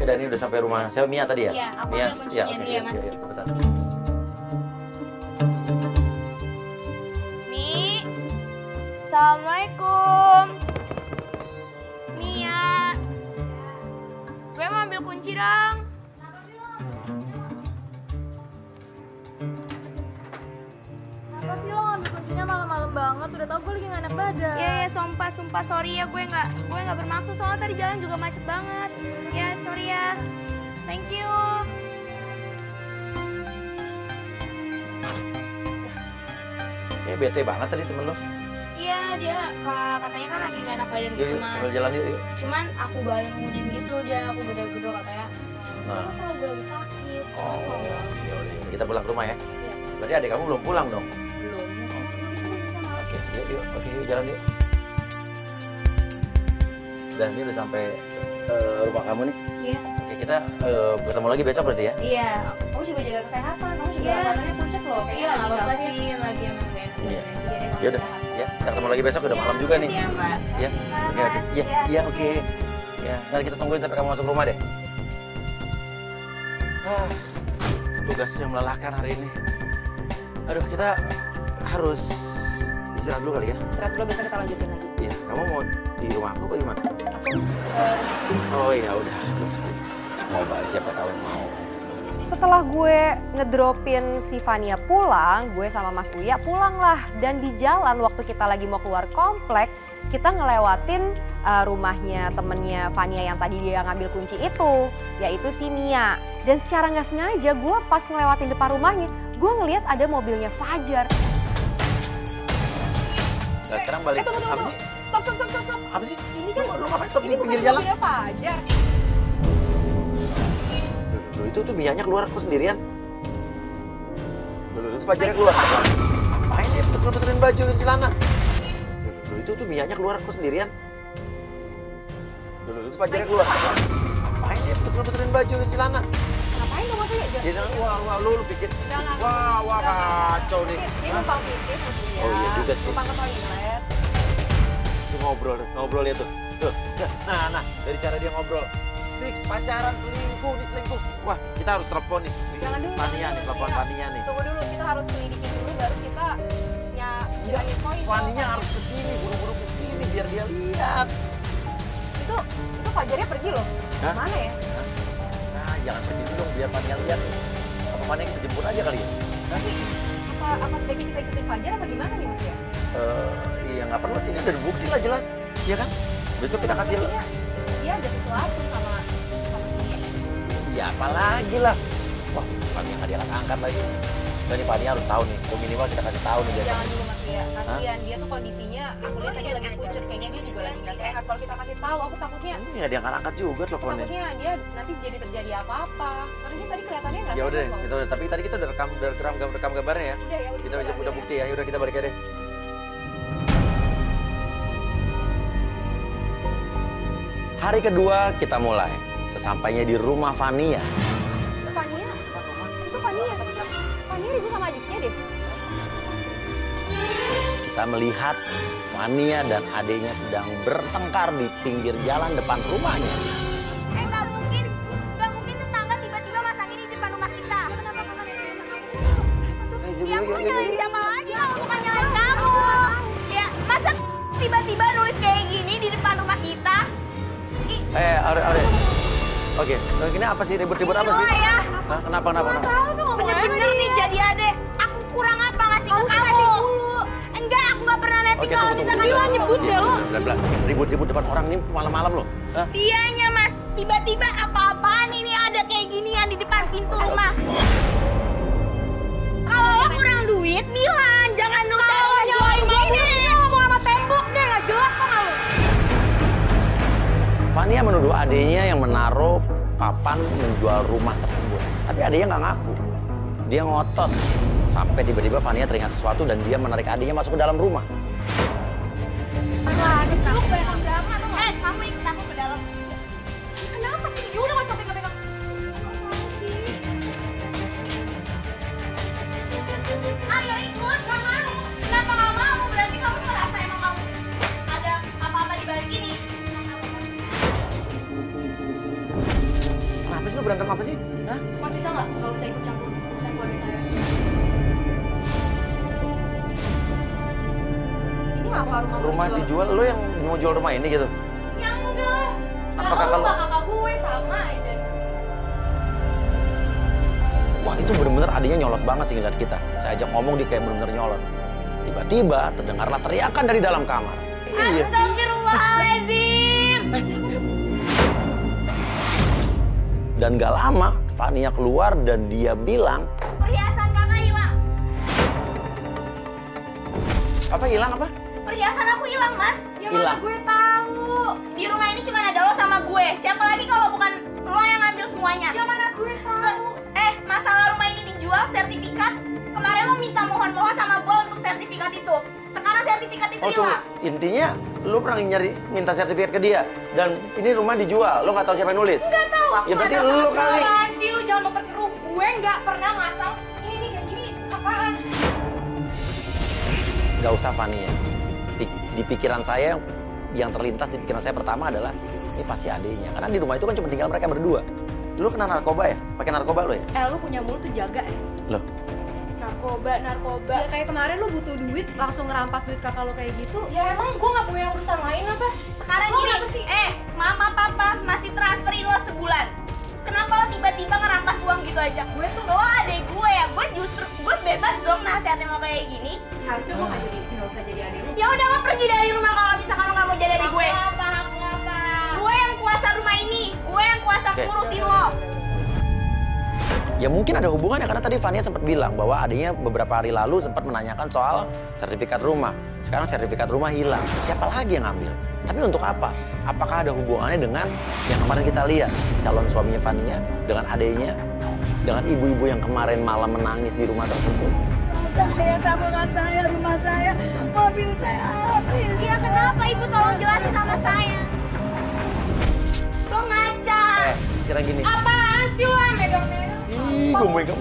Dan ini udah sampai rumah saya Mia tadi ya? Iya, aku Mia, ambil kuncinya dulu ya, Mas. Iya, cepetan. Mi, Assalamualaikum. Mia, gue mau ambil kunci dong. Apa sih lo ngambil kuncinya malam-malam banget? Udah tau gue lagi gak enak badan. Ya, sumpah sorry ya, gue nggak bermaksud, soalnya tadi jalan juga macet banget. Ya, sorry ya. Thank you. Kayak bete banget tadi temen lo. Iya, dia katanya kan lagi gak enak badan Yuk, gitu, yuk, Mas. sambil jalan yuk. Cuman aku balenin gitu, aku gede-gede katanya. Nah. Kalau gue lagi sakit. Oh, yaudah. Kita pulang ke rumah ya? Iya. Berarti adik kamu belum pulang dong? Belum. Oke, yuk, jalan yuk. Dan ini udah sampai rumah kamu nih. Iya. Oke, kita bertemu lagi besok berarti ya? Iya. Kamu juga jaga kesehatan, kamu juga Iya. badannya pucet loh. Kayaknya Iya, lagi nggak apa-apa gak fit. sih, lagi emang gak enak. Iya. Jadi kamu Yaudah, istirahat. ya. Kita ketemu lagi besok, udah malam juga nih. Iya, Mbak. Ya, oke, oke. Iya, oke. Ya, nanti kita tungguin sampai kamu masuk rumah deh. Tugas yang melelahkan hari ini. Aduh, kita harus istirahat dulu kali ya? Istirahat dulu, besok kita lanjutin lagi. Iya, kamu mau di rumah aku apa gimana? Aku Oh iya, udah. Mau balik, siapa tahu mau. Setelah gue ngedropin si Vania pulang, gue sama Mas Uya pulang lah. Dan di jalan waktu kita lagi mau keluar komplek, kita ngelewatin rumahnya temennya Vania yang tadi dia ngambil kunci itu, yaitu si Mia. Dan secara nggak sengaja gue pas ngelewatin depan rumahnya, gue ngeliat ada mobilnya Fajar. Nah, sekarang balik. tunggu. Apa sih? Stop. Apa sih? Ini kan Lu ngapain stop ini di bukan pinggir jalan? mobilnya Fajar. Loh, itu tuh Mianya keluar aku sendirian. Loh, itu Fajarnya keluar. Ngapain dia betul-betulin baju ke celana? Loh, itu tuh Mianya keluar aku sendirian. Loh, itu Fajarnya keluar. Ngapain dia betul-betulin baju ke celana? Ngapain dong Mas Uya? Dia bilang, wah, lu pikir. Jangan. Wah, kacau nih. Dia numpang pipis Mas Uya. Oh iya juga sih. Numpang ke toilet. Tuh ngobrol ya tuh. Tuh, nah, dari cara dia ngobrol. Fix pacaran, selingkuh. Wah, kita harus telepon nih. Jangan dulu. Fania nih, telepon Fania nih. Tunggu dulu, kita harus selidikin dulu baru kita nyari poin. Fania harus kesini, buru-buru kesini biar dia lihat. Itu Fajarnya pergi loh. Hah? Mana ya? Nah, jangan pergi dulu dong biar Fania lihat. Apa Fania kita jemput aja kali ya? Hah? Apa sebaiknya kita ikutin Fajar apa gimana nih Mas Uya? Iya nggak perlu sih, ini udah bukti lah jelas. Iya kan? Besok kita kasih. Sepertinya dia ada sesuatu sama si Mia ini. Iya, apalagi lah. Wah, Fania nggak diangkat lagi. Dan ini Fania harus tahu nih. Minimal kita kasih tahu nih dia. Jangan dulu Mas Uya, kasihan dia tuh kondisinya. Aku lihat tadi lagi pucet, kayaknya dia juga lagi nggak sehat. Kalau kita kasih tahu, aku takutnya Ini nggak diangkat-angkat juga teleponnya. dia nanti jadi terjadi apa-apa. Karena dia tadi kelihatannya nggak Ya sehat udah deh, loh. tapi tadi kita udah rekam gambarnya ya. Udah ya, Kita balik udah aja. bukti ya. Udah kita balik aja deh. Hari kedua kita mulai. Sesampainya di rumah Fania. Fania? Itu Fania. Fania ribut sama adiknya deh. Kita melihat Fania dan adiknya sedang bertengkar di pinggir jalan depan rumahnya. Nggak mungkin tetangga tiba-tiba masang ini di depan rumah kita. Ya aku nyalain siapa lagi kalau bukan nyalain kamu. Ya masa tiba-tiba nulis kayak gini di depan rumah kita? Are. Oke, ini apa sih ribut-ribut apa sih? Ya. Hah, kenapa? Tahu tuh ngomong apa Bener-bener nih jadi adek. Aku kurang apa ngasih ke kamu? Enggak, aku nggak pernah netting Oke, kalau tunggu, misalkan tunggu. kamu nyebut deh lo. Pelan-pelan. Ribut-ribut depan orang ini malam-malam loh. Hah? Dianya mas, tiba-tiba apa-apaan ini ada kayak ginian di depan pintu rumah. Kalau lo kurang duit, bilang. Jangan lu jual gini. Ngomong sama tembok deh, nggak jelas kok lu. Fania menuduh adiknya yang menaruh papan menjual rumah tersebut. Tapi adiknya nggak ngaku. Dia ngotot. Sampai tiba-tiba Fania teringat sesuatu dan dia menarik adiknya masuk ke dalam rumah. lagi sekarang kebanyakan drama atau nggak? Kamu ikut aku ke dalam. Kenapa sih? Ya udah nggak usah pegang-pegang. Ayo ikut, nggak mau. Kenapa nggak mau? Berarti kamu merasa emang kamu ada apa-apa di balik ini. berantem apa sih? Hah? Mas bisa nggak usah ikut campur urusan keluarga saya. Ini apa Rumah dijual, lo yang mau jual rumah ini gitu? Ya enggak lah. Apakah Nah, kalau- kakak gue sama aja. Wah itu bener-bener adiknya nyolot banget sih ngeliat kita. Saya ajak ngomong dia kayak bener-bener nyolot. Tiba-tiba terdengarlah teriakan dari dalam kamar. Iya. Astagfirullahaladzim. Dan gak lama Fania keluar dan dia bilang, Perhiasan kakak hilang. apa hilang apa? Perhiasan aku hilang, Mas. Ya Hilang. mana gue tahu. Di rumah ini cuma ada lo sama gue. Siapa lagi kalau bukan lo yang ngambil semuanya? Ya mana gue tahu. Masalah rumah ini dijual, sertifikat. Kemarin lo minta mohon-mohon sama gue untuk sertifikat itu. Sekarang sertifikat itu Oh tunggu, hilang. intinya lu pernah minta sertifikat ke dia. Dan ini rumah dijual, lo gak tahu siapa yang nulis? Gak tahu, aku Ya berarti nggak tahu lu sama kali. Apaan sih lu jangan memperkeruh gue nggak pernah ngasal. Ini nih kayak gini apaan? Gak usah Fania. Di pikiran saya, yang terlintas di pikiran saya pertama adalah, ini pasti adiknya. Karena di rumah itu kan cuma tinggal mereka berdua. Lu kena narkoba ya? Pakai narkoba lo ya? Lu punya mulut tuh jaga ya. Loh, Narkoba. Ya kayak kemarin lu butuh duit, langsung ngerampas duit kakak lu kayak gitu. Ya emang gue nggak punya urusan lain apa? Sekarang Lo gini, kenapa sih? Mama papa masih transferin lo sebulan. Kenapa lo tiba-tiba ngerampas uang gitu aja? Gue tuh Lo adek gue ya, gue bebas dong nasehatin lo kayak gini. harusnya gue nggak usah jadi adik lu. Ya udah lo pergi dari rumah kalau misalkan lo nggak mau jadi adik gue. Apa? Gue yang kuasa rumah ini, gue yang kuasa Oke. ngurusin lo. ya mungkin ada hubungannya karena tadi Fania sempat bilang bahwa adiknya beberapa hari lalu sempat menanyakan soal sertifikat rumah. Sekarang sertifikat rumah hilang. Siapa lagi yang ngambil? Tapi untuk apa? Apakah ada hubungannya dengan yang kemarin kita lihat? Calon suaminya Fania, dengan adiknya, dengan ibu-ibu yang kemarin malam menangis di rumah tersebut? Saya, tabungan saya, rumah saya, mobil saya habis. Iya kenapa ibu tolong jelasin sama saya. Lo ngaca. Sekarang gini. Apaan sih lo yang megang-megang?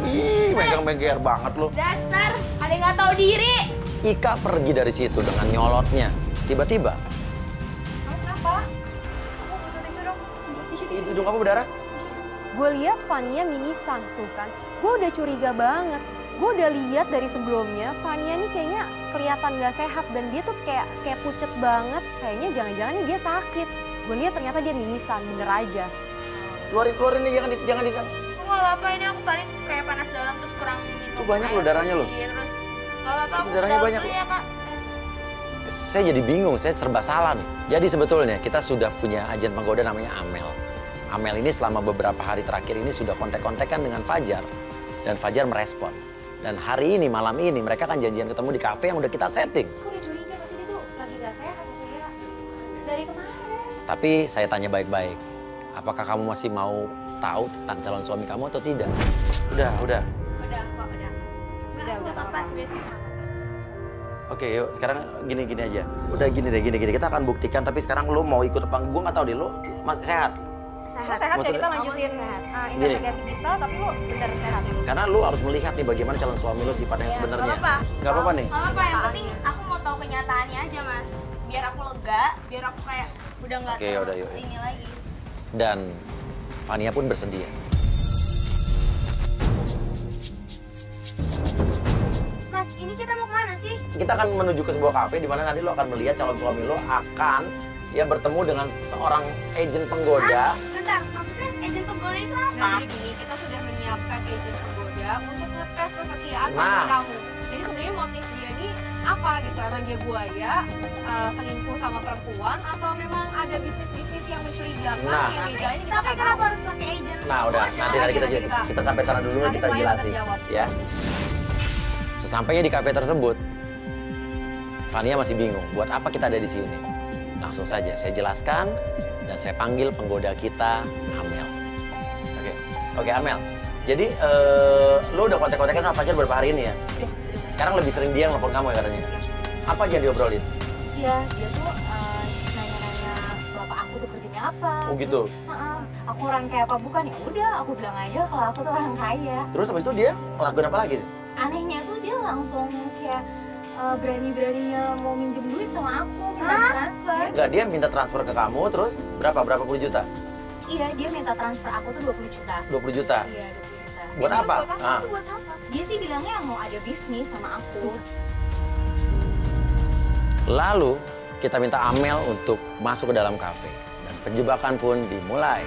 Megang-meger banget lo. Dasar, ada yang nggak tahu diri. Ika pergi dari situ dengan nyolotnya. Tiba-tiba, Kamu kenapa? Aku butuh tisu dong. Tisu. hidung kamu berdarah? Gue lihat Fania mimisan tuh kan. Gue udah curiga banget. Gue udah lihat dari sebelumnya Fania nih kayaknya kelihatan gak sehat dan dia tuh kayak pucet banget. Kayaknya jangan-jangan nih dia sakit. Gue lihat ternyata dia mimisan, bener aja. Keluarin nih, jangan di. Nggak apa-apa, ini aku paling kayak panas dalam terus kurang gitu. Itu banyak loh darahnya loh. Iya terus. Nggak apa-apa, aku Darahnya dalam banyak dulu loh. ya kak. Saya jadi bingung, saya serba salah nih. Jadi sebetulnya kita sudah punya agen penggoda namanya Amel. Amel ini selama beberapa hari terakhir ini sudah kontak-kontakan dengan Fajar. Dan Fajar merespon. Dan hari ini, malam ini, mereka akan janjian ketemu di kafe yang udah kita setting. Aku udah curiga pasti dia tuh lagi gak sehat maksudnya. Dari kemarin. Tapi saya tanya baik-baik. Apakah kamu masih mau tahu tentang calon suami kamu atau tidak? Udah. Udah kok, udah. Udah, Nggak apa-apa, serius. Oke, yuk sekarang gini aja. Udah gini deh. Kita akan buktikan, tapi sekarang lo mau ikut apa? Gue nggak tahu deh, lo masih sehat? Lo sehat ya, kita lanjutin investigasi kita, tapi lo bener sehat. Karena lo harus melihat nih bagaimana calon suami lo sifatnya yang sebenarnya. Nggak apa-apa. Nggak apa-apa nih? Nggak apa-apa, yang penting aku mau tahu kenyataannya aja mas. Biar aku lega, biar aku kayak udah nggak Oke, yaudah, yuk. ini lagi. Dan Fania pun bersedia. Mas, ini kita mau kemana sih? Kita akan menuju ke sebuah kafe di mana nanti lo akan melihat calon suami lo akan bertemu dengan seorang agen penggoda. Bentar, maksudnya agen penggoda itu apa? Nah, jadi gini, kita sudah menyiapkan agen penggoda untuk ngetes kesetiaan Nah. pacar kamu. Jadi sebenarnya motif dia ini apa gitu? Emang dia buaya, selingkuh sama perempuan, atau memang ada bisnis-bisnis yang mencurigakan Nah. yang legal ini kita Tapi nggak kenapa tahu. harus pakai agen? Nah, udah. Nanti kita sampai sana dulu nanti kita semuanya jelasin. terjawab. Ya. Sesampainya di kafe tersebut, Fania masih bingung. Buat apa kita ada di sini? Langsung saja saya jelaskan dan saya panggil penggoda kita, Amel. Oke, Amel. Jadi lo udah kontak-kontakan sama Fajar beberapa hari ini ya? Sekarang lebih sering dia yang nelfon kamu ya katanya? Apa aja yang diobrolin? Iya, dia tuh nanya-nanya bapak aku tuh kerjanya apa. Oh gitu? Terus, aku orang kayak apa bukan? Ya udah, aku bilang aja kalau aku tuh orang kaya. Terus habis itu dia ngelakuin apa lagi? Anehnya tuh dia langsung kayak berani-beraninya mau minjem duit sama aku, minta transfer. Enggak, dia minta transfer ke kamu terus berapa puluh juta? Iya, dia minta transfer aku tuh 20 juta. 20 juta? Iya, 20 juta. Buat apa? Ah. Buat apa? Dia sih bilangnya mau ada bisnis sama aku. Lalu kita minta Amel untuk masuk ke dalam kafe. Dan penjebakan pun dimulai.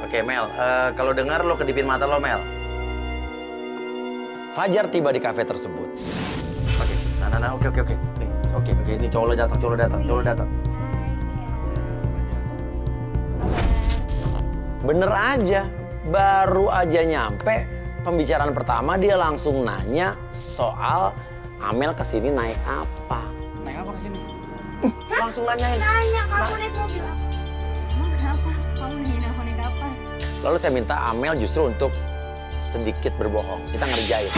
Oke Mel, kalau dengar lo kedipin mata lo Mel. Fajar tiba di kafe tersebut. Oke, oke, ini cowok lo datang. Bener aja, baru aja nyampe, pembicaraan pertama dia langsung nanya soal Amel kesini naik apa. Naik apa kesini? Langsung nanyain. Nanya kamu naik mobil apa? Emang kenapa? Kamu nanyain aku naik apa? Lalu saya minta Amel justru untuk sedikit berbohong. Kita ngerjain.